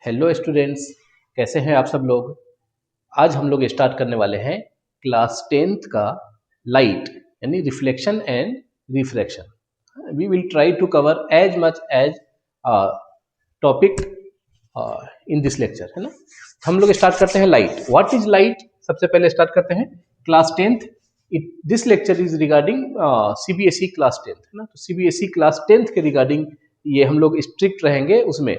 Hello students, कैसे हैं आप सब लोग। आज हम लोग स्टार्ट करने वाले हैं क्लास 10th का लाइट यानी reflection and refraction. We will try to cover as much as topic in this lecture, है ना। हम लोग स्टार्ट करते हैं लाइट। व्हाट इज लाइट, सबसे पहले स्टार्ट करते हैं class 10th। This lecture is regarding CBSE class 10th, है ना। तो सीबीएसई क्लास 10th के रिगार्डिंग ये हम लोग स्ट्रिक्ट रहेंगे, उसमें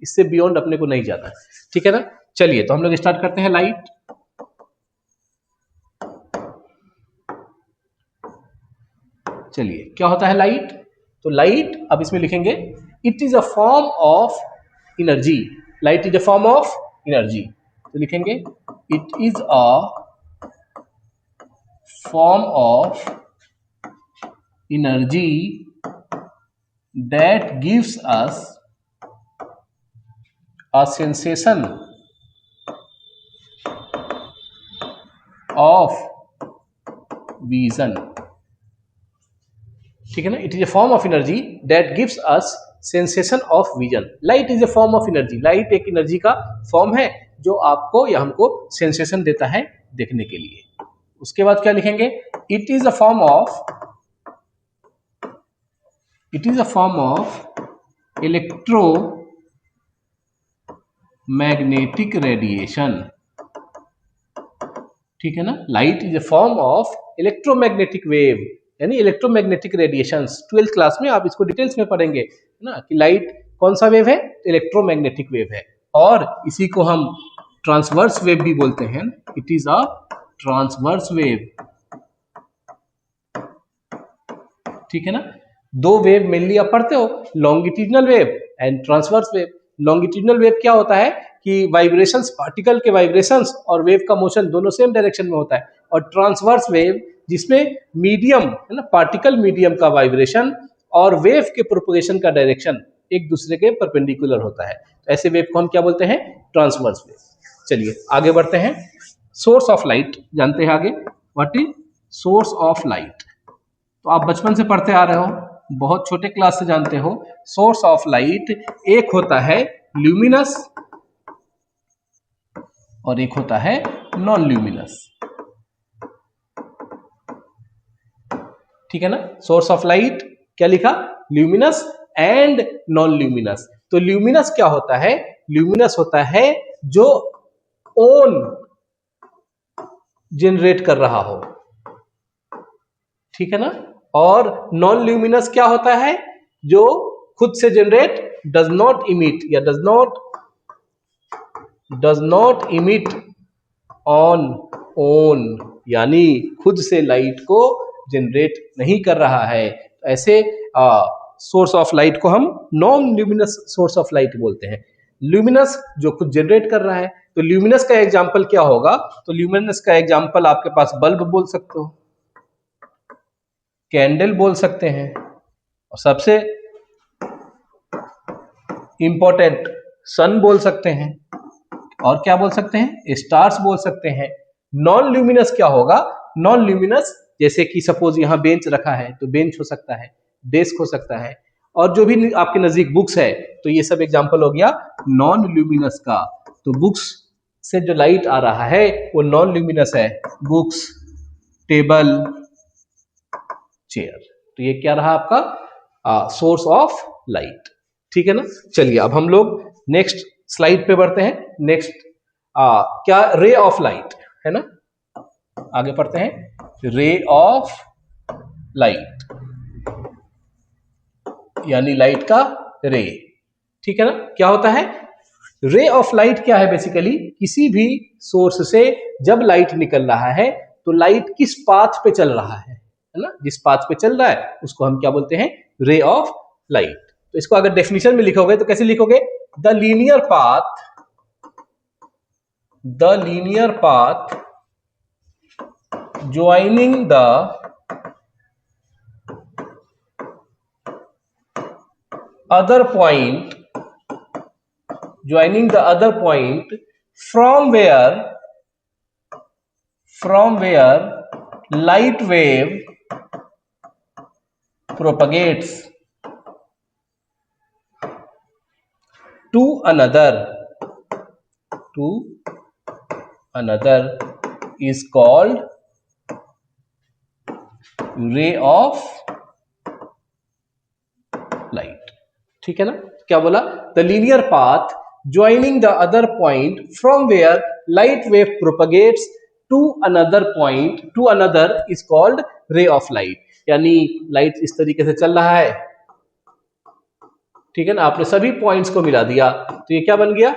इससे बियॉन्ड अपने को नहीं जाना है, ठीक है ना। चलिए तो हम लोग स्टार्ट करते हैं लाइट। चलिए, क्या होता है लाइट। तो लाइट अब इसमें लिखेंगे it is a form of energy. Light is a form of energy, तो लिखेंगे it is a form of energy that gives us a sensation of vision, ठीक है ना। It is a form of energy that gives us sensation of vision. Light is a form of energy. Light एक energy का form है जो आपको या हमको सेंसेशन देता है देखने के लिए। उसके बाद क्या लिखेंगे, it is a form of electromagnetic radiation, ठीक है ना। Light is a form of electromagnetic wave यानी इलेक्ट्रोमैग्नेटिक रेडिएशंस। 12th क्लास में आप इसको डिटेल्स में पढ़ेंगे, है ना, कि लाइट कौन सा वेव है, इलेक्ट्रोमैग्नेटिक वेव है। और इसी को हम ट्रांसवर्स वेव भी बोलते हैं। It is a transverse wave, ठीक है ना। दो वेव मेनली आप पढ़ते हो, longitudinal wave and transverse wave. Longitudinal wave क्या होता है कि वाइब्रेशंस, पार्टिकल के वाइब्रेशंस और वेव का मोशन दोनों सेम डायरेक्शन में होता है। और ट्रांसवर्स वेव जिसमें मीडियम, है ना, पार्टिकल मीडियम का वाइब्रेशन और वेव के प्रोपगेशन का डायरेक्शन एक दूसरे के परपेंडिकुलर होता है। तो ऐसे वेव को हम क्या बोलते हैं, ट्रांसवर्स वेव। चलिए आगे बढ़ते हैं। सोर्स ऑफ लाइट जानते हैं आगे। What is source of light, तो आप बचपन से पढ़ते आ रहे हो, बहुत छोटे क्लास से जानते हो। सोर्स ऑफ लाइट एक होता है ल्यूमिनस और एक होता है नॉन ल्यूमिनस, ठीक है ना। सोर्स ऑफ लाइट क्या लिखा, ल्यूमिनस एंड नॉन ल्यूमिनस। तो ल्यूमिनस क्या होता है, ल्यूमिनस होता है जो ओन जनरेट कर रहा हो, ठीक है ना। और नॉन ल्यूमिनस क्या होता है, जो खुद से जनरेट डज नॉट इमिट या does not emit on own, यानी खुद से लाइट को जनरेट नहीं कर रहा है। ऐसे सोर्स ऑफ लाइट को हम non luminous source of light बोलते हैं। ल्यूमिनस जो खुद जनरेट कर रहा है। तो ल्यूमिनस का एग्जांपल क्या होगा, तो ल्यूमिनस का एग्जांपल आपके पास बल्ब बोल सकते हो, कैंडल बोल सकते हैं, और सबसे इंपॉर्टेंट सन बोल सकते हैं, और क्या बोल सकते हैं, स्टार्स बोल सकते हैं। नॉन ल्यूमिनस क्या होगा, नॉन ल्यूमिनस जैसे कि सपोज यहाँ बेंच रखा है तो बेंच हो सकता है, डेस्क हो सकता है, और जो भी आपके नजदीक बुक्स है, तो ये सब एग्जांपल हो गया नॉन ल्यूमिनस का। तो बुक्स से जो लाइट आ रहा है वो नॉन ल्यूमिनस है, बुक्स, टेबल, चेयर। तो ये क्या रहा आपका सोर्स ऑफ लाइट, ठीक है ना। चलिए अब हम लोग नेक्स्ट स्लाइड पे बढ़ते हैं। नेक्स्ट क्या, रे ऑफ लाइट, है ना। आगे पढ़ते हैं, रे ऑफ लाइट यानी लाइट का रे, ठीक है ना। क्या होता है रे ऑफ लाइट, क्या है बेसिकली, किसी भी सोर्स से जब लाइट निकल रहा है तो लाइट किस पाथ पे चल रहा है ना, जिस पाथ पे चल रहा है उसको हम क्या बोलते हैं, रे ऑफ लाइट। तो इसको अगर डेफिनेशन में लिखोगे तो कैसे लिखोगे, the linear path joining the other point from where light wave propagates to another to another is called ray of light। ठीक है ना, क्या बोला? The linear path joining the other point from where light wave propagates to another point to another is called ray of light. यानी light इस तरीके से चल रहा है, ठीक है ना, आपने सभी पॉइंट्स को मिला दिया तो ये क्या बन गया?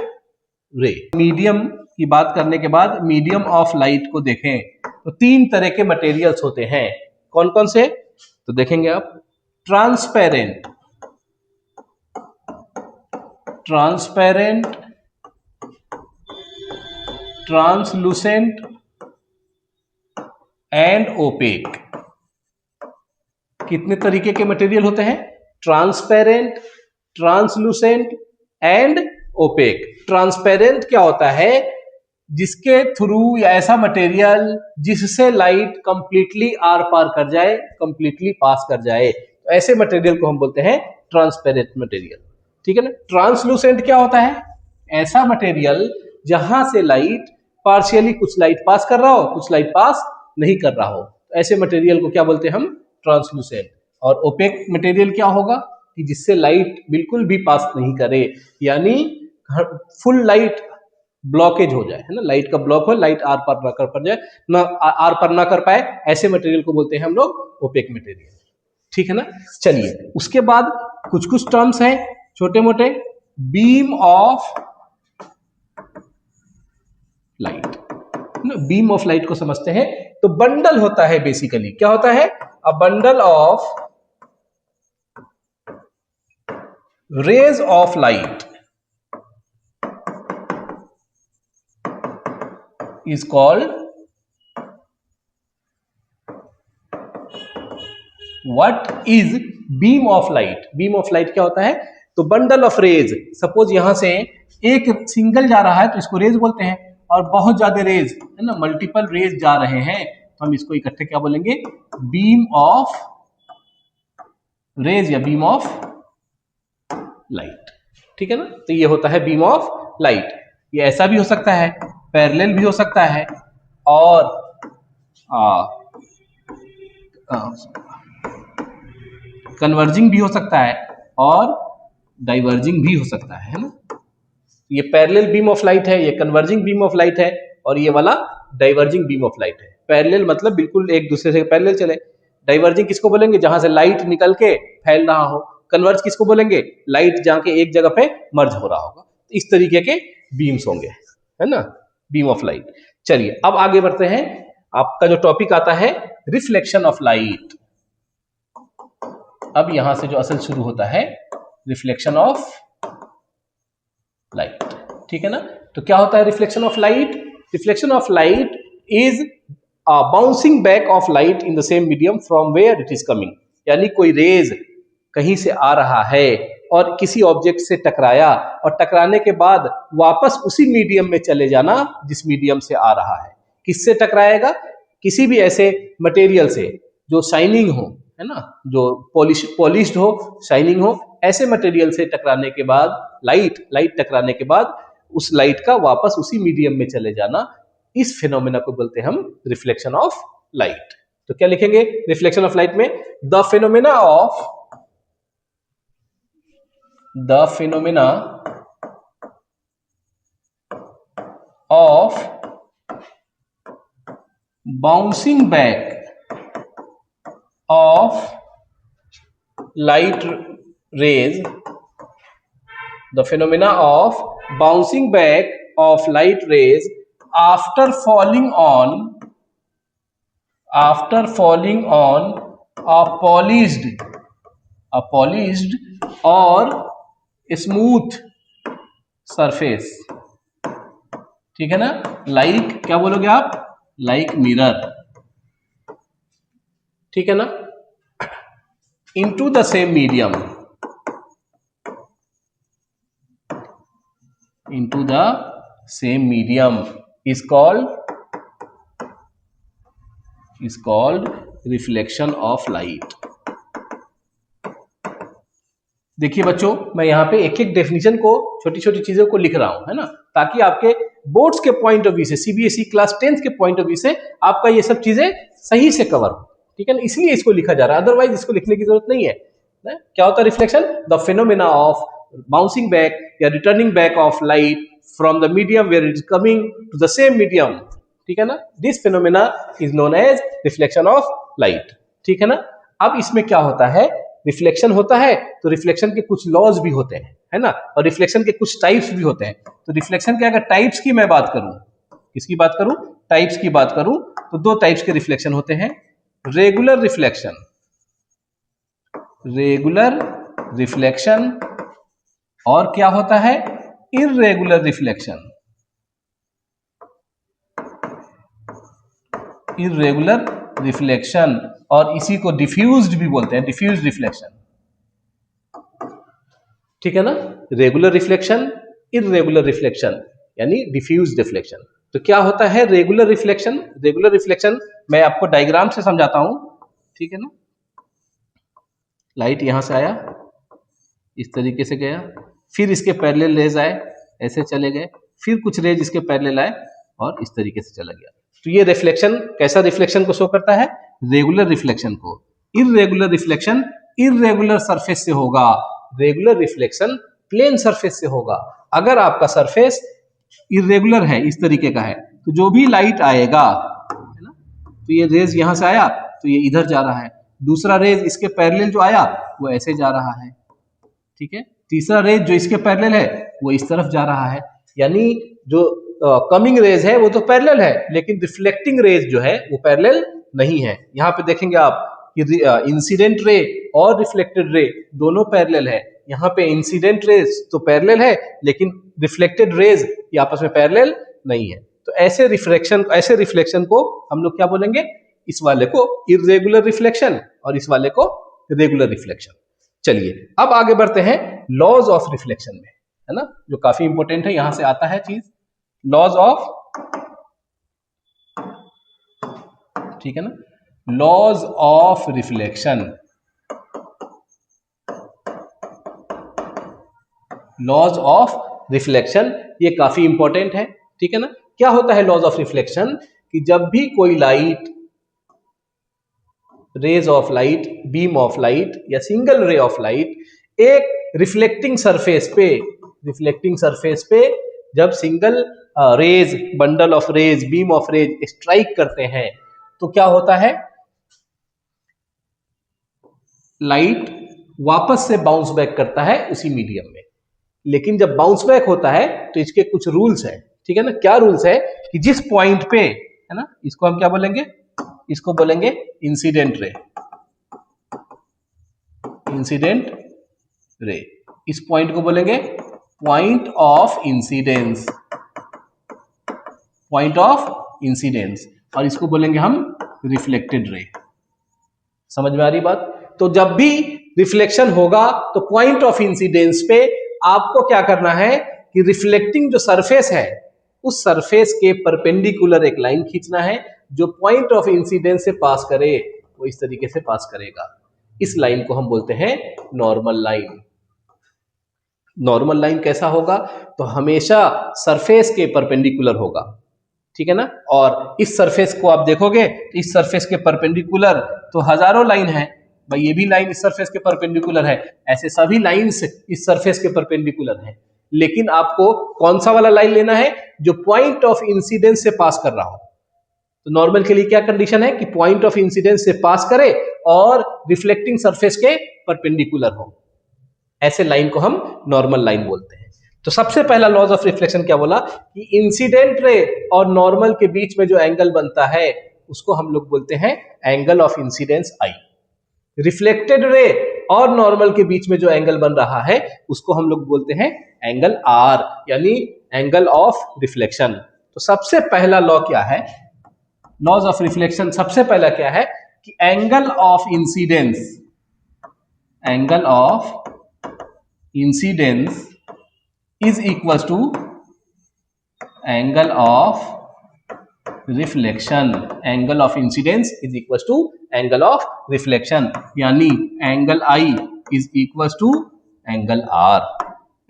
रे। मीडियम की बात करने के बाद मीडियम ऑफ लाइट को देखें तो तीन तरह के मटेरियल्स होते हैं। कौन कौन से? तो देखेंगे आप, transparent, transparent, translucent and opaque. कितने तरीके के मटेरियल होते हैं? Transparent, translucent and opaque. Transparent क्या होता है? जिसके थ्रू या ऐसा मटेरियल जिससे लाइट कंप्लीटली आर पार कर जाए, कंप्लीटली पास कर जाए, तो ऐसे मटेरियल को हम बोलते हैं ट्रांसपेरेंट मटेरियल। ठीक है ना। ट्रांसलूसेंट क्या होता है? ऐसा मटेरियल जहां से लाइट पार्शियली, कुछ लाइट पास कर रहा हो, कुछ लाइट पास नहीं कर रहा हो, ऐसे मटेरियल को क्या बोलते हैं हम? ट्रांसलूसेंट। और ओपेक मटेरियल क्या होगा? कि जिससे लाइट बिल्कुल भी पास नहीं करे, यानी फुल लाइट ब्लॉकेज हो जाए, है ना, लाइट का ब्लॉक हो, लाइट आर पार ना कर पा जाए, ना आर पार ना कर पाए, ऐसे मटेरियल को बोलते हैं हम लोग ओपेक मटेरियल। ठीक है ना। चलिए, उसके बाद कुछ कुछ टर्म्स हैं छोटे मोटे। Beam of light, beam of light को समझते हैं। तो बंडल होता है, बेसिकली क्या होता है? A bundle of rays of light is called what is beam of light। beam of light क्या होता है? तो बंडल ऑफ रेज। सपोज यहां से एक सिंगल जा रहा है तो इसको रेज बोलते हैं, और बहुत ज्यादा रेज, है ना, मल्टीपल रेज जा रहे हैं तो हम इसको इकट्ठे क्या बोलेंगे? बीम ऑफ रेज या बीम ऑफ लाइट। ठीक है ना। तो ये होता है बीम ऑफ लाइट। ये ऐसा भी हो सकता है, पैरेलल भी हो सकता है, और कन्वर्जिंग भी हो सकता है, और डाइवर्जिंग भी हो सकता है ना। ये पैरेलल बीम ऑफ लाइट है, ये कन्वर्जिंग बीम ऑफ लाइट है, और ये वाला डाइवर्जिंग बीम ऑफ लाइट है। पैरेलल मतलब बिल्कुल एक दूसरे से पैरेलल चले। डाइवर्जिंग किसको बोलेंगे? जहां से लाइट निकल के फैल रहा हो। कन्वर्ज किसको बोलेंगे? लाइट जहां के एक जगह पे मर्ज हो रहा होगा। इस तरीके के बीम्स होंगे, है ना, बीम ऑफ लाइट। चलिए, अब आगे बढ़ते हैं। आपका जो टॉपिक आता है रिफ्लेक्शन ऑफ लाइट। अब यहां से जो असल शुरू होता है रिफ्लेक्शन ऑफ लाइट। ठीक है ना। तो क्या होता है reflection of light? Reflection of light is bouncing back of light in the same medium from where it is coming. यानी कोई रेज कहीं से आ रहा है और किसी ऑब्जेक्ट से टकराया, और टकराने के बाद वापस उसी मीडियम में चले जाना जिस मीडियम से आ रहा है। किससे टकराएगा? किसी भी ऐसे मटेरियल से जो शाइनिंग हो, है ना, जो पॉलिश्ड हो, शाइनिंग हो, ऐसे मटेरियल से टकराने के बाद लाइट टकराने के बाद उस लाइट का वापस उसी मीडियम में चले जाना, इस फिनोमेना को बोलते हैं हम रिफ्लेक्शन ऑफ लाइट। तो क्या लिखेंगे रिफ्लेक्शन ऑफ लाइट में? The phenomena of bouncing back of light rays, the phenomena of bouncing back of light rays after falling on a polished or smooth surface. ठीक है ना। लाइक क्या बोलोगे आप? Like mirror. ठीक है ना। Into the same medium, into the same medium is called reflection of light. देखिए बच्चों, मैं यहाँ पे एक एक डेफिनेशन को, छोटी छोटी चीजों को लिख रहा हूं, है ना, ताकि आपके बोर्ड्स के पॉइंट ऑफ व्यू से, सीबीएसई क्लास 10th के पॉइंट ऑफ व्यू से आपका ये सब चीजें सही से कवर हो, ठीक है ना, इसलिए इसको लिखा जा रहा है, अदरवाइज इसको लिखने की जरूरत नहीं है। क्या होता है reflection? The phenomena of bouncing back या returning back of light from the medium where it is coming to the same medium, ठीक है ना, this phenomena is known as reflection of light, ठीक है ना। अब इसमें क्या होता है, रिफ्लेक्शन होता है तो रिफ्लेक्शन के कुछ लॉज भी होते हैं, है ना, और रिफ्लेक्शन के कुछ टाइप्स भी होते हैं। तो रिफ्लेक्शन के अगर टाइप्स की मैं बात करूं, किसकी बात करूं, टाइप्स की बात करूं, तो दो टाइप्स के रिफ्लेक्शन होते हैं, रेगुलर रिफ्लेक्शन, रेगुलर रिफ्लेक्शन, और क्या होता है, इर्रेगुलर रिफ्लेक्शन, इर्रेगुलर रिफ्लेक्शन, और इसी को डिफ्यूज्ड भी बोलते हैं, डिफ्यूज्ड रिफ्लेक्शन, ठीक है ना। रेगुलर रिफ्लेक्शन, इर्रेगुलर रिफ्लेक्शन यानी डिफ्यूज्ड रिफ्लेक्शन। तो क्या होता है रेगुलर रिफ्लेक्शन? रेगुलर रिफ्लेक्शन मैं आपको डायग्राम से समझाता हूं, ठीक है ना। लाइट यहां से आया, इस तरीके से गया, फिर इसके पैरेलल रेज आए, ऐसे चले गए, फिर कुछ रेज इसके पैरेलल आए और इस तरीके से चला गया। तो ये रिफ्लेक्शन कैसा रिफ्लेक्शन को शो करता है? रेगुलर रिफ्लेक्शन को। इर्रेगुलर रिफ्लेक्शन इर्रेगुलर सरफेस से होगा, रेगुलर रिफ्लेक्शन प्लेन सरफेस से होगा। अगर आपका सरफेस इर्रेगुलर है, इस तरीके का है, तो जो भी लाइट आएगा, है ना, तो ये रेज यहां से आया तो ये इधर जा रहा है, दूसरा रेज इसके पैरेलल जो आया वो ऐसे जा रहा है, ठीक है, तीसरा रेज जो इसके पैरेलल है वो इस तरफ जा रहा है। यानी जो कमिंग रेज है वो तो पैरेलल है, लेकिन रिफ्लेक्टिंग रेज जो है वो पैरेलल नहीं है। यहाँ पे देखेंगे आप कि इंसिडेंट रे और रिफ्लेक्टेड रे दोनों पैरेलल है। यहाँ पे इंसिडेंट रेज तो पैरेलल है, लेकिन रिफ्लेक्टेड रेज ये आपस में पैरेलल नहीं है। तो ऐसे रिफ्लेक्शन को हम लोग क्या बोलेंगे? इस वाले को इर्रेगुलर रिफ्लेक्शन और इस वाले को रेगुलर रिफ्लेक्शन। चलिए अब आगे बढ़ते हैं लॉज ऑफ रिफ्लेक्शन में, है ना, जो काफी इंपॉर्टेंट है, यहां से आता है चीज, लॉज ऑफ, ठीक है ना, laws of reflection, laws of reflection ये काफी इंपॉर्टेंट है, ठीक है ना। क्या होता है लॉज ऑफ रिफ्लेक्शन? कि जब भी कोई light, rays of light, beam of light या सिंगल रे ऑफ लाइट एक रिफ्लेक्टिंग सरफेस पे जब single rays, bundle of rays, beam of rays strike करते हैं, तो क्या होता है, लाइट वापस से बाउंस बैक करता है उसी मीडियम में। लेकिन जब बाउंस बैक होता है तो इसके कुछ रूल्स हैं, ठीक है ना। क्या रूल्स है? कि जिस पॉइंट पे, है ना, इसको हम क्या बोलेंगे? इसको बोलेंगे इंसिडेंट रे, इंसिडेंट रे। इस पॉइंट को बोलेंगे point of incidence, point of incidence, और इसको बोलेंगे हम रिफ्लेक्टेड रे। समझ में आ रही बात? तो जब भी रिफ्लेक्शन होगा तो पॉइंट ऑफ इंसिडेंस पे आपको क्या करना है कि रिफ्लेक्टिंग जो सरफेस है उस सरफेस के परपेंडिकुलर एक लाइन खींचना है, जो पॉइंट ऑफ इंसिडेंस से पास करे वो इस तरीके से पास करेगा। इस लाइन को हम बोलते हैं नॉर्मल लाइन। नॉर्मल लाइन कैसा होगा? तो हमेशा सरफेस के परपेंडिकुलर होगा, ठीक है ना। और इस सरफेस को आप देखोगे तो इस सरफेस के परपेंडिकुलर तो हजारों लाइन है भाई, ये भी लाइन इस सरफेस के परपेंडिकुलर है, ऐसे सभी लाइंस इस सरफेस के परपेंडिकुलर है। लेकिन आपको कौन सा वाला लाइन लेना है? जो पॉइंट ऑफ इंसिडेंस से पास कर रहा हो। तो नॉर्मल के लिए क्या कंडीशन है? कि पॉइंट ऑफ इंसिडेंस से पास करे और रिफ्लेक्टिंग सरफेस के परपेंडिकुलर हो, ऐसे लाइन को हम नॉर्मल लाइन बोलते हैं। तो सबसे पहला लॉज ऑफ रिफ्लेक्शन क्या बोला? कि इंसिडेंट रे और नॉर्मल के बीच में जो एंगल बनता है उसको हम लोग बोलते हैं angle of incidence I. Reflected ray और नॉर्मल के बीच में जो एंगल बन रहा है उसको हम लोग बोलते हैं एंगल आर, यानी एंगल ऑफ रिफ्लेक्शन। तो सबसे पहला लॉ क्या है? लॉज ऑफ रिफ्लेक्शन सबसे पहला क्या है? कि angle of incidence, angle of incidence is equal to angle of reflection. Angle of incidence is equal to angle of reflection, यानी angle I is equal to angle R,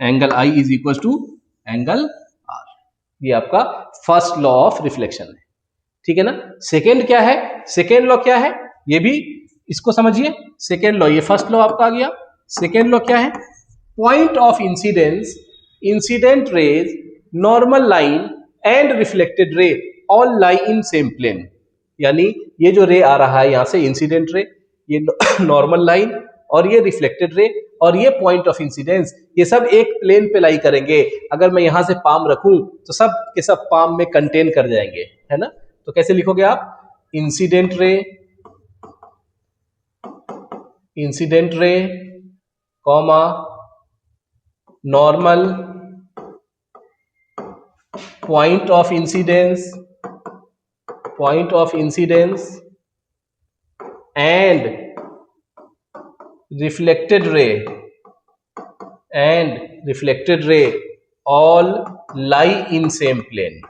angle I is equal to angle R. ये आपका first law of reflection है, ठीक है ना। Second क्या है, second law क्या है, ये भी इसको समझिए। सेकेंड लॉ, ये फर्स्ट लॉ आपका आ गया। सेकेंड लॉ क्या है, point of incidence, incident rays, normal line and reflected ray all lie in same plane. यानी ये जो रे आ रहा है यहां से इंसिडेंट रे, ये नॉर्मल लाइन और ये रिफ्लेक्टेड रे और ये पॉइंट ऑफ इंसिडेंस, ये सब एक प्लेन पे लाई करेंगे। अगर मैं यहां से पाम रखूं तो सब के सब पाम में कंटेन कर जाएंगे, है ना। तो कैसे लिखोगे आप, incident ray, incident ray comma normal, point of incidence, point of incidence and reflected ray, and reflected ray all lie in same plane.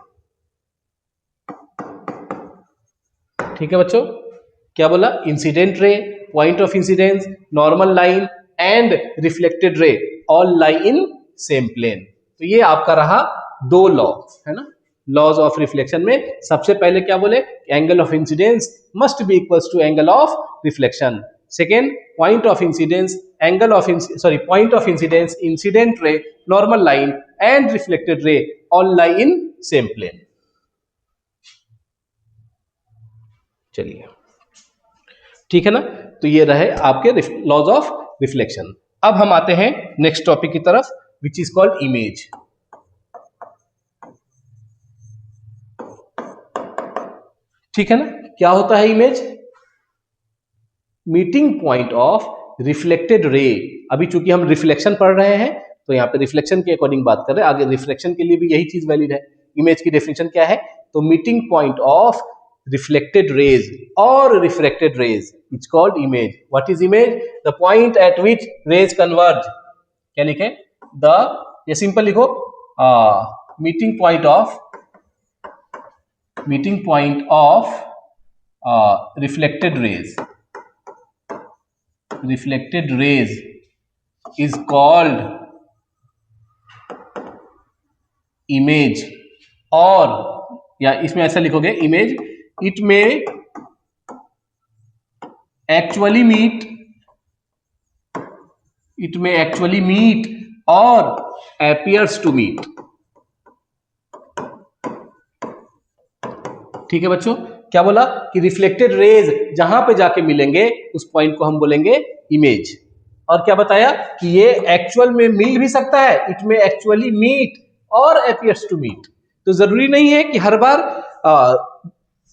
ठीक है बच्चों, क्या बोला, incident ray, point of incidence, normal line and reflected ray all lie in same plane. तो ये आपका रहा दो लॉ, है ना, लॉज ऑफ रिफ्लेक्शन में। सबसे पहले क्या बोले, angle of incidence must be equals to angle of reflection. Second, point of incidence, angle of point of incidence, incident ray, normal line and reflected ray all lie in same plane. चलिए, ठीक है ना। तो ये रहे आपके laws of reflection. अब हम आते हैं नेक्स्ट टॉपिक की तरफ, विच इज कॉल्ड इमेज। ठीक है ना, क्या होता है image, meeting point of reflected ray. अभी चूंकि हम रिफ्लेक्शन पढ़ रहे हैं तो यहाँ पे रिफ्लेक्शन के अकॉर्डिंग बात कर रहे हैं, आगे रिफ्लेक्शन के लिए भी यही चीज वैलिड है। इमेज की डेफिनेशन क्या है, तो meeting point of reflected rays or refracted rays, it's called image. What is image? The point at which rays converge. क्या लिखे, the, ये सिंपल लिखो, meeting point of reflected rays, reflected rays is called image, और या इसमें ऐसा लिखोगे image, it may actually meet or appears to meet। ठीक है बच्चों, क्या बोला कि रिफ्लेक्टेड रेज जहां पे जाके मिलेंगे उस पॉइंट को हम बोलेंगे इमेज। और क्या बताया कि ये एक्चुअल में मिल भी सकता है, इट में एक्चुअली मीट और अपियर्स टू मीट। तो जरूरी नहीं है कि हर बार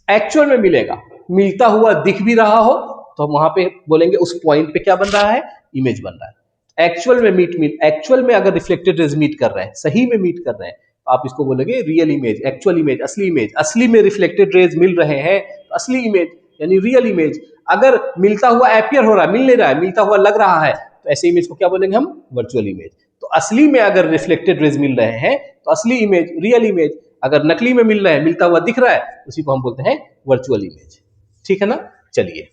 एक्चुअल में मिलेगा, मिलता हुआ दिख भी रहा हो तो हम वहां पे बोलेंगे उस पॉइंट पे क्या बन रहा है, इमेज बन रहा है। एक्चुअल में एक्चुअल में अगर रिफ्लेक्टेड रेज मीट कर रहे हैं, सही में मीट कर रहे हैं, आप इसको बोलेंगे रियल इमेज, एक्चुअल इमेज, असली इमेज। असली में रिफ्लेक्टेड रेज मिल रहे हैं तो असली इमेज यानी रियल इमेज। अगर मिलता हुआ एपियर हो रहा है, मिल नहीं रहा है, मिलता हुआ लग रहा है, तो ऐसे इमेज को क्या बोलेंगे हम, वर्चुअल इमेज। तो असली में अगर रिफ्लेक्टेड रेज मिल रहे हैं तो असली इमेज, रियल इमेज। अगर नकली में मिल रहा है, मिलता हुआ दिख रहा है, उसी को हम बोलते हैं वर्चुअल इमेज। ठीक है ना। चलिए,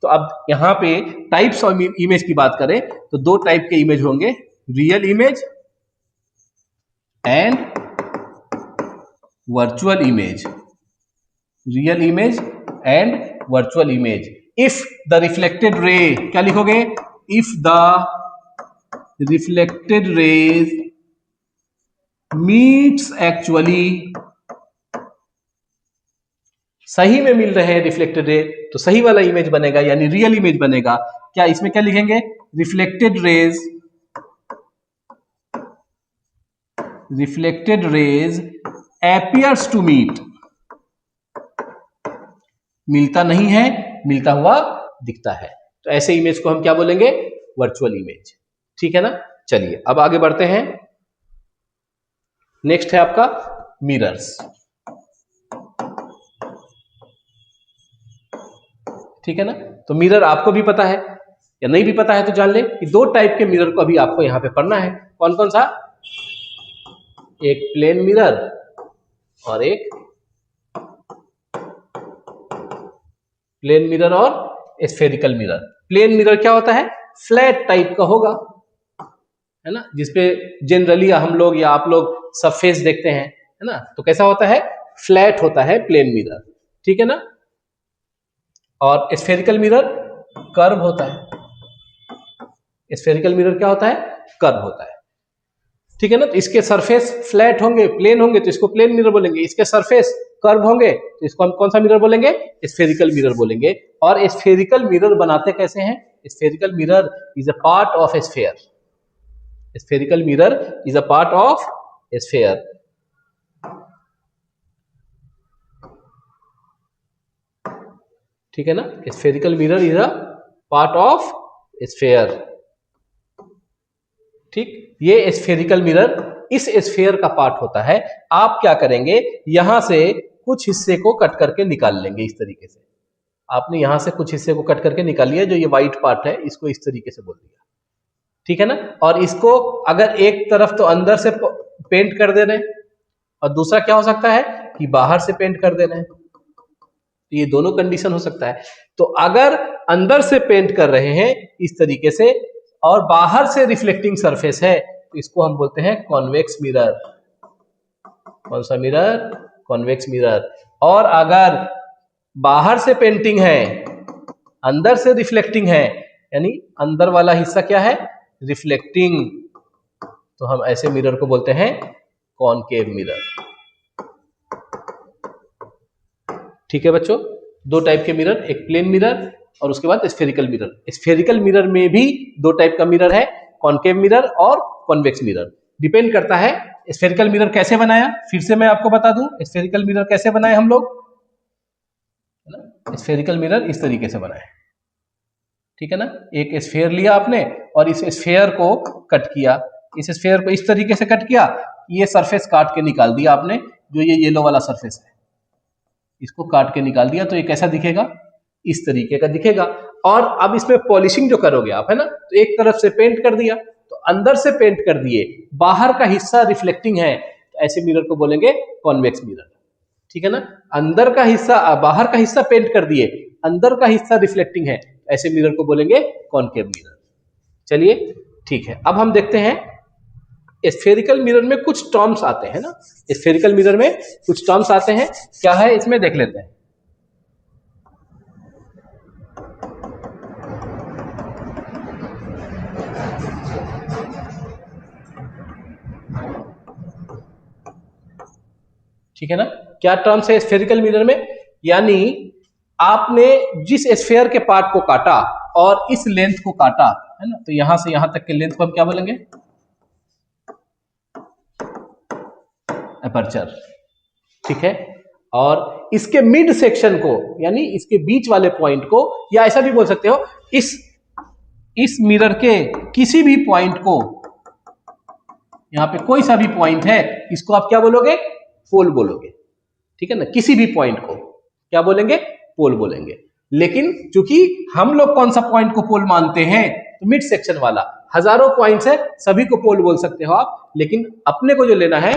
तो अब यहाँ पे टाइप्स ऑफ इमेज की बात करें तो दो टाइप के इमेज होंगे, real image and virtual image. Real image and virtual image. If the reflected ray, क्या लिखोगे, if the reflected raise meets actually, सही में मिल रहे हैं रिफ्लेक्टेड रे तो सही वाला इमेज बनेगा यानी रियल इमेज बनेगा। क्या इसमें क्या लिखेंगे, reflected rays appears to meet, मिलता नहीं है, मिलता हुआ दिखता है, तो ऐसे इमेज को हम क्या बोलेंगे, वर्चुअल इमेज। ठीक है ना। चलिए अब आगे बढ़ते हैं। नेक्स्ट है आपका मिरर्स। ठीक है ना। तो मिरर आपको भी पता है या नहीं भी पता है तो जान ले कि दो टाइप के मिरर को अभी आपको यहां पे पढ़ना है। कौन कौन सा, एक प्लेन मिरर और एक स्फेरिकल मिरर। प्लेन मिरर क्या होता है, फ्लैट टाइप का होगा, है ना, जिसपे जनरली हम लोग या आप लोग सरफेस देखते हैं, है ना। तो कैसा होता है, फ्लैट होता है प्लेन मिरर, ठीक है ना। और स्फेरिकल मिरर कर्व होता है। स्फेरिकल मिरर क्या होता है, कर्व होता है, ठीक है ना। तो इसके सरफेस फ्लैट होंगे, प्लेन होंगे, तो इसको प्लेन मिरर बोलेंगे। इसके सरफेस कर्व होंगे तो इसको हम कौन सा मिरर बोलेंगे, स्फेरिकल मिरर बोलेंगे। और स्फेरिकल मिरर बनाते कैसे हैं, spherical mirror is a part of sphere. Spherical mirror is a part of sphere, ठीक है ना। Spherical mirror is a part of sphere, ठीक। ये स्फेरिकल मिरर इस स्फेयर का पार्ट होता है। आप क्या करेंगे, यहां से कुछ हिस्से को कट करके निकाल लेंगे इस तरीके से। आपने यहां से कुछ हिस्से को कट करके निकाल लिया, जो ये व्हाइट पार्ट है इसको इस तरीके से बोल दिया, ठीक है ना। और इसको अगर एक तरफ तो अंदर से पेंट कर दे रहे हैं और दूसरा क्या हो सकता है कि बाहर से पेंट कर दे रहे हैं, तो ये दोनों कंडीशन हो सकता है। तो अगर अंदर से पेंट कर रहे हैं इस तरीके से और बाहर से रिफ्लेक्टिंग सरफेस है, तो इसको हम बोलते हैं कॉन्वेक्स मिरर। कौन सा मिरर, कॉन्वेक्स मिरर। और अगर बाहर से पेंटिंग है, अंदर से रिफ्लेक्टिंग है, यानी अंदर वाला हिस्सा क्या है, रिफ्लेक्टिंग, तो हम ऐसे मिरर को बोलते हैं कॉनकेव मिरर, ठीक है बच्चों। दो टाइप के मिरर, एक प्लेन मिरर और उसके बाद स्फेरिकल मिरर। स्फेरिकल मिरर में भी दो टाइप का मिरर है, कॉनकेव मिरर और कॉन्वेक्स मिरर। डिपेंड करता है स्फेरिकल मिरर कैसे बनाया, फिर से मैं आपको बता दूं स्फेरिकल मिरर कैसे बनाए हम लोग। स्फेरिकल मिरर इस तरीके से बनाए, ठीक है ना। एक स्फेयर लिया आपने और इस स्फेयर को कट किया, इस स्फेयर को इस तरीके से कट किया, ये सरफेस काट के निकाल दिया आपने, जो ये येलो वाला सरफेस है इसको काट के निकाल दिया, तो ये कैसा दिखेगा, इस तरीके का दिखेगा। और अब इसमें पॉलिशिंग जो करोगे आप, है ना, तो एक तरफ से पेंट कर दिया, तो अंदर से पेंट कर दिए, बाहर का हिस्सा रिफ्लेक्टिंग है, तो ऐसे मिरर को बोलेंगे कॉन्वेक्स मिरर, ठीक है ना। अंदर का हिस्सा, बाहर का हिस्सा पेंट कर दिए, अंदर का हिस्सा रिफ्लेक्टिंग है, ऐसे मिरर को बोलेंगे कॉनकेव मिरर। चलिए ठीक है, अब हम देखते हैं स्फेरिकल मिरर में कुछ टर्म्स आते हैं ना। स्फेरिकल मिरर में कुछ टर्म्स आते हैं, क्या है इसमें देख लेते हैं। ठीक है ना, क्या टर्म्स है स्फेरिकल मिरर में, यानी आपने जिस स्फेयर के पार्ट को काटा और इस लेंथ को काटा, है ना, तो यहां से यहां तक के लेंथ को हम क्या बोलेंगे, अपर्चर, ठीक है। और इसके मिड सेक्शन को, यानी इसके बीच वाले पॉइंट को, या ऐसा भी बोल सकते हो, इस मिरर के किसी भी पॉइंट को, यहां पे कोई सा भी पॉइंट है, इसको आप क्या बोलोगे, पोल बोलोगे, ठीक है ना। किसी भी पॉइंट को क्या बोलेंगे, पोल बोलेंगे। लेकिन चूंकि हम लोग कौन सा पॉइंट को पोल मानते हैं, तो मिड सेक्शन वाला। हजारों पॉइंट्स है, सभी को पोल बोल सकते हो आप, लेकिन अपने को जो लेना है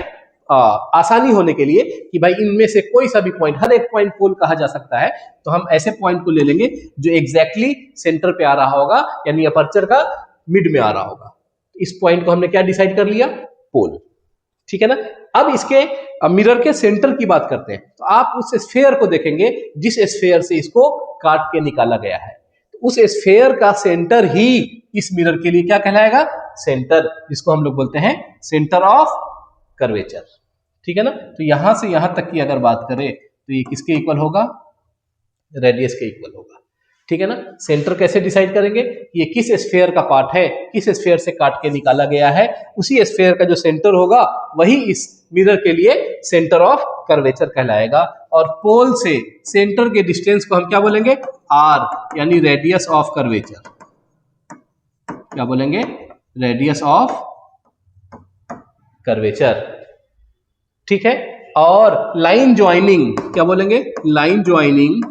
आसानी होने के लिए कि भाई इनमें से कोई सा भी पॉइंट, हर एक पॉइंट पोल कहा जा सकता है, तो हम ऐसे पॉइंट को ले लेंगे जो एग्जैक्टली सेंटर पे आ रहा होगा, यानी अपर्चर का मिड में आ रहा होगा। इस पॉइंट को हमने क्या डिसाइड कर लिया, पोल, ठीक है ना। अब इसके मिरर के सेंटर की बात करते हैं, तो आप उस स्फेयर को देखेंगे जिस स्फेयर से इसको काट के निकाला गया है, तो उस स्फेयर का सेंटर ही इस मिरर के लिए क्या कहलाएगा, सेंटर, जिसको हम लोग बोलते हैं सेंटर ऑफ कर्वेचर, ठीक है ना। तो यहां से यहां तक की अगर बात करें तो ये किसके इक्वल होगा, रेडियस के इक्वल होगा, ठीक है ना। सेंटर कैसे डिसाइड करेंगे, ये किस स्फेयर का पार्ट है, किस स्फेयर से काट के निकाला गया है, उसी स्फेयर का जो सेंटर होगा वही इस मिरर के लिए सेंटर ऑफ कर्वेचर कहलाएगा। और पोल से सेंटर के डिस्टेंस को हम क्या बोलेंगे, आर, यानी रेडियस ऑफ कर्वेचर, क्या बोलेंगे, रेडियस ऑफ कर्वेचर, ठीक है। और लाइन ज्वाइनिंग क्या बोलेंगे, line joining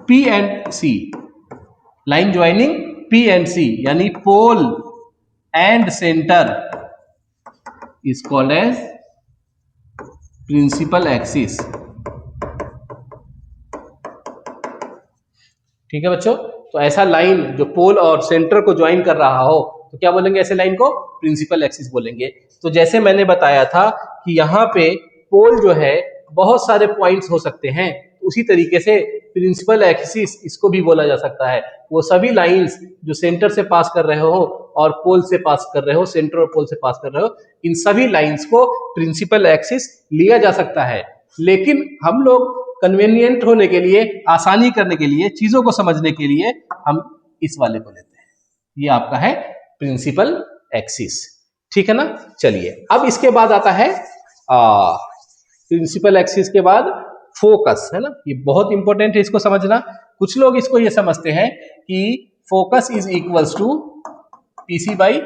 P and C, line joining P and C, यानी pole and centre is called as principal axis, ठीक है बच्चों। तो ऐसा लाइन जो पोल और सेंटर को ज्वाइन कर रहा हो तो क्या बोलेंगे ऐसे लाइन को? प्रिंसिपल एक्सिस बोलेंगे। तो जैसे मैंने बताया था कि यहाँ पे पोल जो है बहुत सारे पॉइंट्स हो सकते हैं, उसी तरीके से प्रिंसिपल एक्सिस इसको भी बोला जा सकता है। वो सभी लाइंस जो सेंटर से पास कर रहे हो और पोल से पास कर रहे हो, सेंटर और पोल से पास कर रहे हो, इन सभी लाइंस को प्रिंसिपल एक्सिस लिया जा सकता है। लेकिन हम लोग कन्वीनियंट होने के लिए, आसानी करने के लिए, चीजों को समझने के लिए हम इस वाले को लेते हैं। ये आपका है प्रिंसिपल एक्सिस, ठीक है ना। चलिए अब इसके बाद आता है प्रिंसिपल एक्सिस के बाद फोकस, है ना। ये बहुत इंपॉर्टेंट है इसको समझना। कुछ लोग इसको ये समझते हैं कि focus is equals to PC by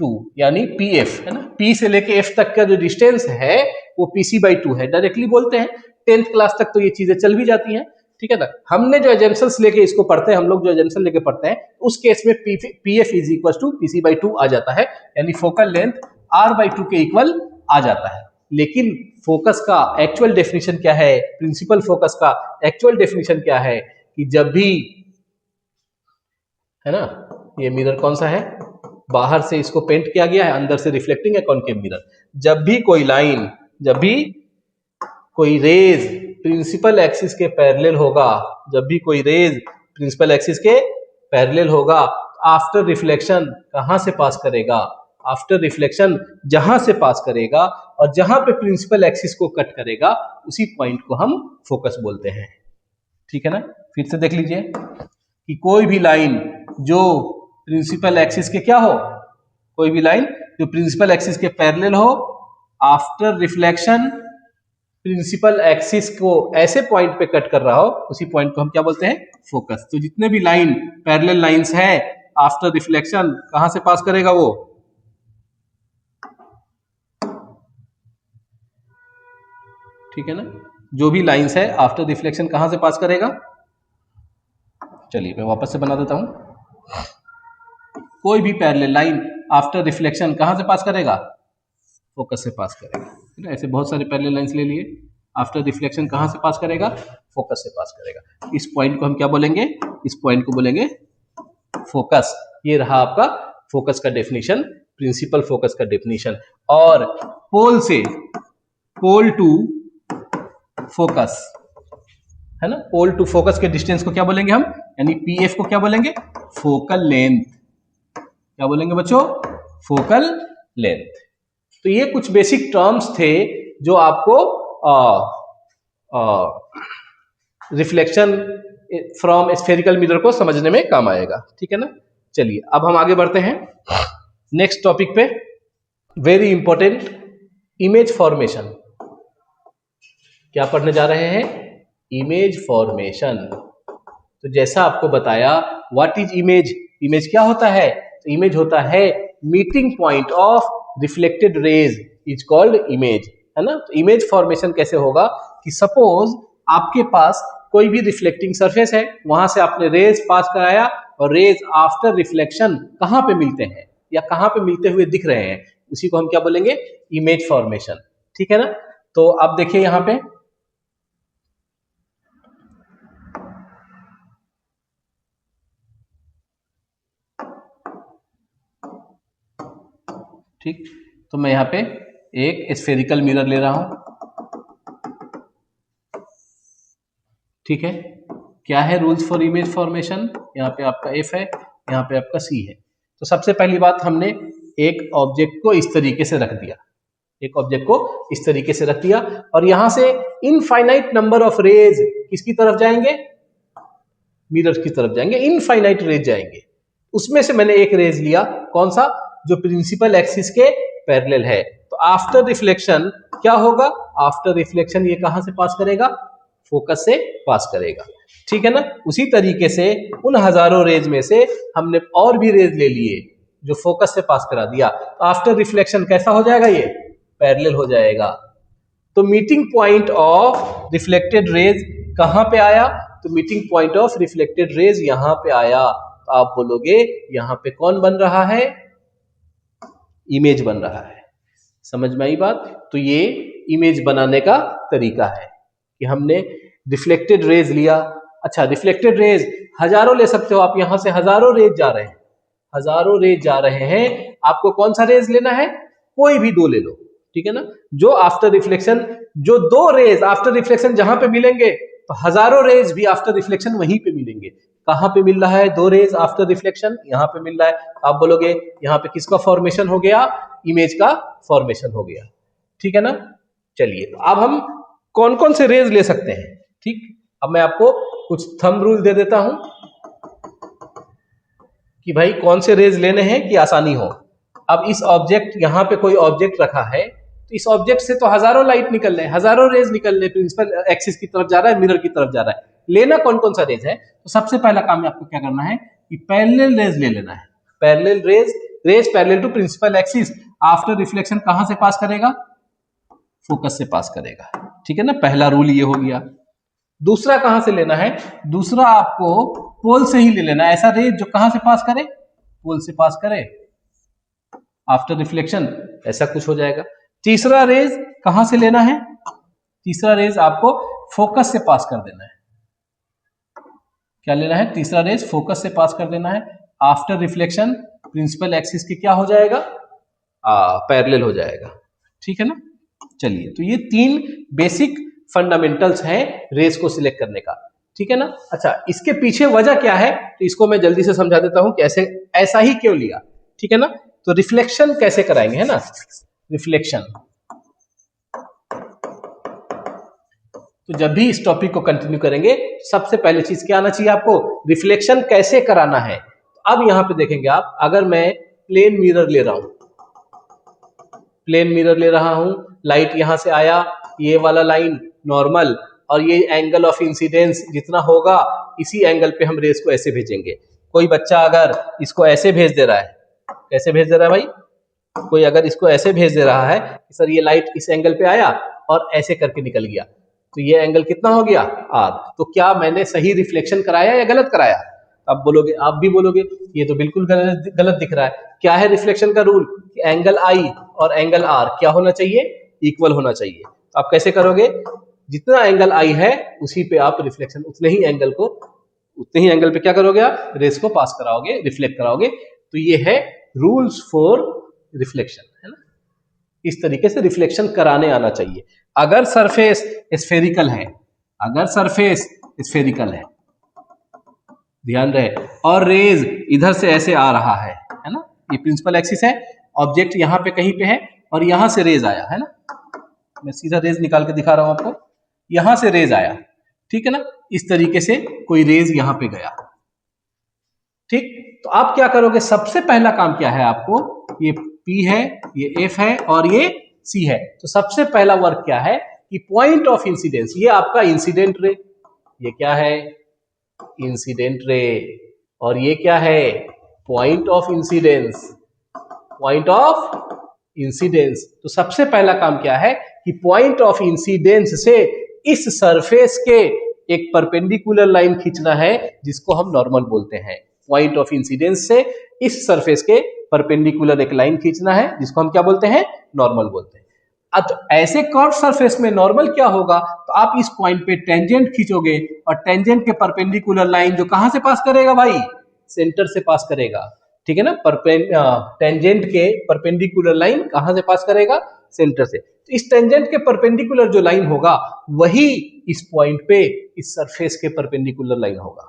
2, यानी पीएफ, है ना। पी से लेके एफ तक का जो डिस्टेंस है वो पीसी बाई 2 है, डायरेक्टली बोलते हैं। 10th क्लास तक तो ये चीजें चल भी जाती हैं, ठीक है ना। हमने जो एजेंशंस लेके इसको पढ़ते हैं, हम लोग जो एजेंशन लेके पढ़ते हैं, उस केस में PF is equal to PC by 2 आ जाता है, यानी फोकल लेंथ आर बाई 2 के इक्वल आ जाता है। लेकिन फोकस का एक्चुअल डेफिनेशन क्या है, प्रिंसिपल फोकस का एक्चुअल डेफिनेशन क्या है कि जब भी, है ना, ये मिरर कौन सा है, बाहर से इसको पेंट किया गया है, अंदर से रिफ्लेक्टिंग है कॉनकेव मिरर। जब भी कोई लाइन, जब भी कोई रेज प्रिंसिपल एक्सिस के पैरेलल होगा, जब भी कोई रेज प्रिंसिपल एक्सिस के पैरेलल होगा, आफ्टर रिफ्लेक्शन कहां से पास करेगा, आफ्टर रिफ्लेक्शन जहां से पास करेगा और जहां पे प्रिंसिपल एक्सिस को कट करेगा, उसी पॉइंट को हम फोकस बोलते हैं, ठीक है ना। फिर से देख लीजिए कि कोई भी लाइन जो प्रिंसिपल एक्सिस के क्या हो, कोई भी लाइन जो प्रिंसिपल एक्सिस के पैरेलल हो, आफ्टर रिफ्लेक्शन प्रिंसिपल एक्सिस को ऐसे पॉइंट पे कट कर रहा हो, उसी पॉइंट को हम क्या बोलते हैं, फोकस। तो जितने भी लाइन पैरेलल लाइंस है, आफ्टर रिफ्लेक्शन कहां से पास करेगा वो, ठीक है ना। जो भी लाइंस है आफ्टर रिफ्लेक्शन कहां से पास करेगा, चलिए मैं वापस से बना देता हूं। कोई भी पैरेलल लाइन आफ्टर रिफ्लेक्शन कहां से पास करेगा, फोकस से पास करेगा। ऐसे बहुत सारे पैरेलल लाइंस ले लिए, आफ्टर रिफ्लेक्शन कहां से पास करेगा, फोकस से पास करेगा। इस पॉइंट को हम क्या बोलेंगे, इस पॉइंट को बोलेंगे फोकस। ये रहा आपका फोकस का डेफिनेशन, प्रिंसिपल फोकस का डेफिनेशन। और पोल से, पोल टू फोकस, है ना, पोल टू फोकस के डिस्टेंस को क्या बोलेंगे हम, यानी पीएफ को क्या बोलेंगे, फोकल लेंथ। क्या बोलेंगे बच्चों, फोकल लेंथ। तो ये कुछ बेसिक टर्म्स थे जो आपको रिफ्लेक्शन फ्रॉम स्फेरिकल मिरर को समझने में काम आएगा, ठीक है ना। चलिए अब हम आगे बढ़ते हैं नेक्स्ट टॉपिक पे, वेरी इंपॉर्टेंट, इमेज फॉर्मेशन। क्या पढ़ने जा रहे हैं, इमेज फॉर्मेशन। तो जैसा आपको बताया, व्हाट इज इमेज, इमेज क्या होता है, तो इमेज होता है meeting point of reflected raise is called image, है ना। तो इमेज फॉर्मेशन कैसे होगा कि सपोज आपके पास कोई भी रिफ्लेक्टिंग सरफेस है, वहां से आपने रेज पास कराया और रेज आफ्टर रिफ्लेक्शन कहां पे मिलते हैं या कहां पे मिलते हुए दिख रहे हैं, उसी को हम क्या बोलेंगे, इमेज फॉर्मेशन, ठीक है ना। तो आप देखिए यहां पे, ठीक, तो मैं यहां पे एक स्फेरिकल मिरर ले रहा हूं, ठीक है। क्या है रूल्स फॉर इमेज फॉर्मेशन, यहाँ पे आपका एफ है, यहाँ पे आपका सी है। तो सबसे पहली बात, हमने एक ऑब्जेक्ट को इस तरीके से रख दिया, एक ऑब्जेक्ट को इस तरीके से रख दिया और यहां से इनफाइनाइट नंबर ऑफ रेज किसकी तरफ जाएंगे, मिरर की तरफ जाएंगे, इनफाइनाइट रेज जाएंगे। उसमें से मैंने एक रेज लिया, कौन सा, जो प्रिंसिपल एक्सिस के पैरेलल है। तो आफ्टर रिफ्लेक्शन क्या होगा, आफ्टर रिफ्लेक्शन ये कहां से पास करेगा, फोकस से पास करेगा, ठीक है ना। उसी तरीके से उन हजारों रेज में से हमने और भी रेज ले लिए जो फोकस से पास करा दिया, तो आफ्टर रिफ्लेक्शन कैसा हो जाएगा, ये पैरेलल हो जाएगा। तो meeting point of reflected raise कहां पे आया, तो meeting point of reflected raise यहां पे आया। तो आप बोलोगे यहां पे कौन बन रहा है, इमेज बन रहा है। समझ में आई बात। तो ये इमेज बनाने का तरीका है कि हमने रिफ्लेक्टेड रेज लिया। अच्छा, रिफ्लेक्टेड रेज हजारों ले सकते हो आप, यहां से हजारों रेज जा रहे हैं, हजारों रेज जा रहे हैं, आपको कौन सा रेज लेना है, कोई भी दो ले लो, ठीक है ना। जो आफ्टर रिफ्लेक्शन, जो दो रेज आफ्टर रिफ्लेक्शन जहां पे मिलेंगे तो हजारों रेज भी आफ्टर रिफ्लेक्शन वहीं पे मिलेंगे। कहां पे मिल रहा है दो रेज आफ्टर रिफ्लेक्शन, यहां पे मिल रहा है। आप बोलोगे यहां पे किसका फॉर्मेशन हो गया, इमेज का फॉर्मेशन हो गया, ठीक है ना। चलिए तो अब हम कौन कौन से रेज ले सकते हैं, ठीक। अब मैं आपको कुछ थंब रूल दे देता हूं कि भाई कौन से रेज लेने हैं कि आसानी हो। अब इस ऑब्जेक्ट, यहां पे कोई ऑब्जेक्ट रखा है तो इस ऑब्जेक्ट से तो हजारों लाइट निकल रहे हैं, हजारों रेज निकल रहे हैं, प्रिंसिपल एक्सिस की तरफ जा रहा है, मिरर की तरफ जा रहा है। लेना कौन कौन सा रेज है, तो सबसे पहला काम आपको क्या करना है कि पैरेलल रेज ले लेना है। Parallel rays, rays parallel to principal axis after reflection कहां से पास करेगा, फोकस से पास करेगा, ठीक है ना। पहला रूल ये हो गया। दूसरा कहां से लेना है, दूसरा आपको पोल से ही ले लेना है। ऐसा रेज जो कहां से पास करे, पोल से पास करे आफ्टर रिफ्लेक्शन, ऐसा कुछ हो जाएगा। तीसरा रेज कहां से लेना है, तीसरा रेज आपको फोकस से पास कर देना है। क्या लेना है, तीसरा रेज फोकस से पास कर देना है। आफ्टर रिफ्लेक्शन प्रिंसिपल एक्सिस के क्या हो जाएगा, पैरेलल हो जाएगा, ठीक है ना। चलिए तो ये तीन बेसिक फंडामेंटल्स हैं रेस को सिलेक्ट करने का, ठीक है ना। अच्छा, इसके पीछे वजह क्या है तो इसको मैं जल्दी से समझा देता हूं कि ऐसे ऐसा ही क्यों लिया, ठीक है ना। तो रिफ्लेक्शन कैसे कराएंगे, है ना, रिफ्लेक्शन। तो जब भी इस टॉपिक को कंटिन्यू करेंगे सबसे पहले चीज क्या आना चाहिए आपको, रिफ्लेक्शन कैसे कराना है। अब यहां पे देखेंगे आप, अगर मैं प्लेन मिरर ले रहा हूं, प्लेन मिरर ले रहा हूं, लाइट यहां से आया, ये वाला लाइन नॉर्मल, और ये एंगल ऑफ इंसिडेंस जितना होगा इसी एंगल पे हम रेस को ऐसे भेजेंगे। कोई बच्चा अगर इसको ऐसे भेज दे रहा है, कैसे भेज दे रहा है भाई, कोई अगर इसको ऐसे भेज दे रहा है कि सर ये लाइट इस एंगल पे आया और ऐसे करके निकल गया, तो ये एंगल कितना हो गया, आर। तो क्या मैंने सही रिफ्लेक्शन कराया या गलत कराया, आप बोलोगे, आप भी बोलोगे ये तो बिल्कुल गलत गलत दिख रहा है। क्या है रिफ्लेक्शन का रूल, कि एंगल आई और एंगल आर क्या होना चाहिए, इक्वल होना चाहिए। तो आप कैसे करोगे, जितना एंगल आई है उसी पे आप रिफ्लेक्शन, उतने ही एंगल पे क्या करोगे, आप रेस को पास कराओगे, रिफ्लेक्ट कराओगे। तो ये है रूल्स फॉर रिफ्लेक्शन, है ना। इस तरीके से रिफ्लेक्शन कराने आना चाहिए। अगर सरफेस स्फेरिकल है, अगर सरफेस स्फेरिकल है, ध्यान रहे, और रेज इधर से ऐसे आ रहा है ना, ये प्रिंसिपल एक्सिस है, ऑब्जेक्ट यहां पे कहीं पे है और यहां से रेज आया, है ना। मैं सीधा रेज निकाल के दिखा रहा हूं आपको, यहां से रेज आया, ठीक है ना। इस तरीके से कोई रेज यहां पे गया, ठीक। तो आप क्या करोगे, सबसे पहला काम क्या है आपको, ये P है, ये F है और ये C है। तो सबसे पहला वर्क क्या है कि पॉइंट ऑफ इंसिडेंस, ये आपका इंसिडेंट रे, ये क्या है, इंसिडेंट रे, और ये क्या है, point of incidence, point of incidence. तो सबसे पहला काम क्या है कि पॉइंट ऑफ इंसिडेंस से इस सरफेस के एक परपेंडिकुलर लाइन खींचना है जिसको हम नॉर्मल बोलते हैं। पॉइंट ऑफ इंसिडेंस से इस सरफेस के परपेंडिकुलर एक लाइन खींचना है जिसको हम क्या बोलते हैं, नॉर्मल बोलते हैं। अब ऐसे कर्व सरफेस में नॉर्मल क्या होगा, तो आप इस पॉइंट पे टेंजेंट खींचोगे और टेंजेंट के परपेंडिकुलर लाइन जो कहां से पास करेगा भाई, सेंटर से पास करेगा, ठीक है ना। टेंजेंट के परपेंडिकुलर लाइन कहां से पास करेगा, सेंटर से। तो इस टेंजेंट के परपेंडिकुलर जो लाइन होगा वही इस पॉइंट पे इस सरफेस के परपेंडिकुलर लाइन होगा।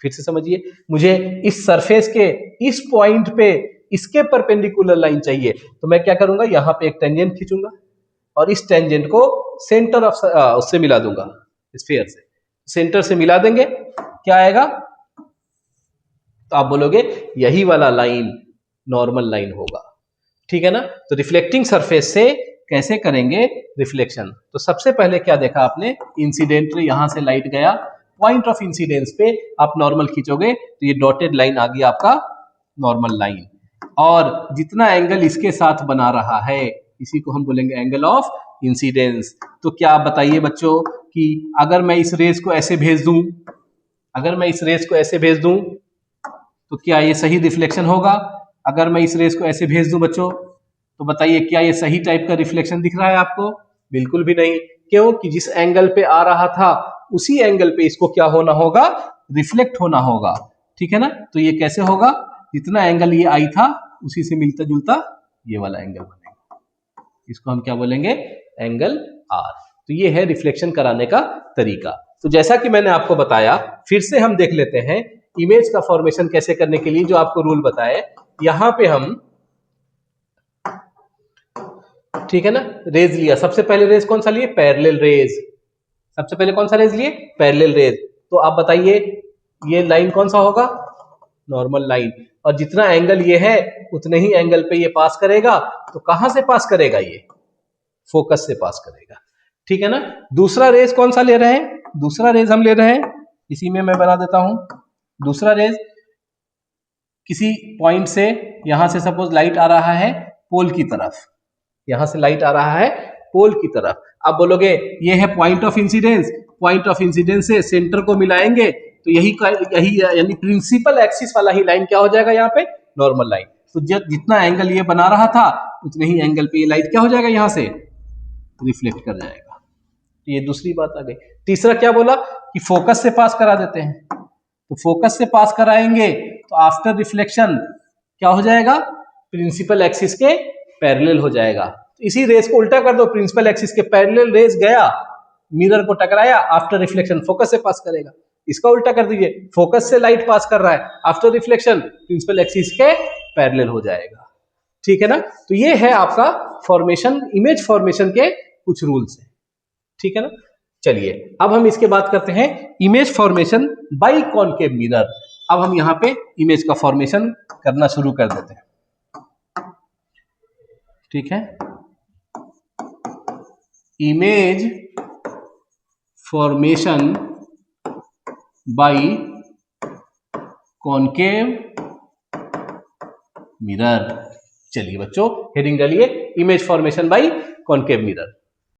फिर से समझिए, मुझे इस सरफेस के इस पॉइंट पे इसके परपेंडिकुलर लाइन चाहिए, तो मैं क्या करूंगा, यहां पे एक टेंजेंट खींचूंगा और इस टेंजेंट को सेंटर ऑफ उससे मिला दूंगा, स्फीयर से, सेंटर से मिला देंगे, क्या आएगा, तो आप बोलोगे यही वाला लाइन नॉर्मल लाइन होगा, ठीक है ना। तो रिफ्लेक्टिंग सरफेस से कैसे करेंगे रिफ्लेक्शन, तो सबसे पहले क्या देखा आपने, इंसिडेंट रे, यहां से लाइट गया, पॉइंट ऑफ इंसिडेंस पे आप नॉर्मल खींचोगे तो ये डॉटेड लाइन आ गया आपका नॉर्मल लाइन, और जितना एंगल इसके साथ बना रहा है इसी को हम बोलेंगे एंगल ऑफ इंसिडेंस। तो क्या आप बताइए बच्चों कि अगर मैं इस रेस को ऐसे भेज दूं, अगर मैं इस रेस को ऐसे भेज दूं तो क्या ये सही रिफ्लेक्शन होगा। अगर मैं इस रेस को ऐसे भेज दूं बच्चों, तो बताइए क्या ये सही टाइप का रिफ्लेक्शन दिख रहा है आपको, बिल्कुल भी नहीं। क्यों कि जिस एंगल पे आ रहा था उसी एंगल पे इसको क्या होना होगा, रिफ्लेक्ट होना होगा, ठीक है ना। तो ये कैसे होगा, जितना एंगल ये आई था उसी से मिलता जुलता ये वाला एंगल बनेगा, इसको हम क्या बोलेंगे, एंगल आर। तो ये है रिफ्लेक्शन कराने का तरीका। तो जैसा कि मैंने आपको बताया, फिर से हम देख लेते हैं इमेज का फॉर्मेशन कैसे करने के लिए जो आपको रूल बताए। यहां पे हम, ठीक है ना, रेज लिया, सबसे पहले रेज कौन सा लिए, पैरेलल रेज। सबसे पहले कौन सा रेज लिए, पैरेलल रेज। तो आप बताइए ये लाइन कौन सा होगा, नॉर्मल लाइन, और जितना एंगल ये है उतने ही एंगल पे ये पास करेगा। तो कहां से पास करेगा, ये फोकस से पास करेगा, ठीक है ना। दूसरा रेज कौन सा ले रहे हैं, दूसरा रेज हम ले रहे हैं, इसी में मैं बना देता हूं। दूसरा रेज किसी पॉइंट से, यहां से सपोज लाइट आ रहा है पोल की तरफ, यहां से लाइट आ रहा है पोल की तरफ। आप बोलोगे ये है point of incidence, point of incidence से सेंटर को मिलाएंगे तो यही यानी प्रिंसिपल एक्सिस वाला ही लाइन क्या हो जाएगा, यहाँ पे नॉर्मल लाइन। तो जितना एंगल ये बना रहा था उतने ही एंगल पे ये लाइट क्या हो जाएगा, यहां से रिफ्लेक्ट कर जाएगा। तो ये दूसरी बात आ गई। तीसरा क्या बोला कि फोकस से पास करा देते हैं, तो फोकस से पास कराएंगे तो आफ्टर रिफ्लेक्शन क्या हो जाएगा, प्रिंसिपल एक्सिस के पैरेलल हो जाएगा। तो इसी रेस को उल्टा कर दो, प्रिंसिपल एक्सिस के पैरेलल रेस गया, मिरर को टकराया, आफ्टर रिफ्लेक्शन फोकस से पास करेगा। इसका उल्टा कर दीजिए, फोकस से लाइट पास कर रहा है, आफ्टर रिफ्लेक्शन प्रिंसिपल एक्सिस के पैरेलल हो जाएगा, ठीक है ना। तो ये है आपका फॉर्मेशन, इमेज फॉर्मेशन के कुछ रूल्स हैं, ठीक है ना। चलिए अब हम इसके बात करते हैं image formation by concave mirror. अब हम यहां पे इमेज का फॉर्मेशन करना शुरू कर देते हैं, ठीक है। Image formation by concave mirror. चलिए बच्चों हेडिंग डालिए, image formation by concave mirror.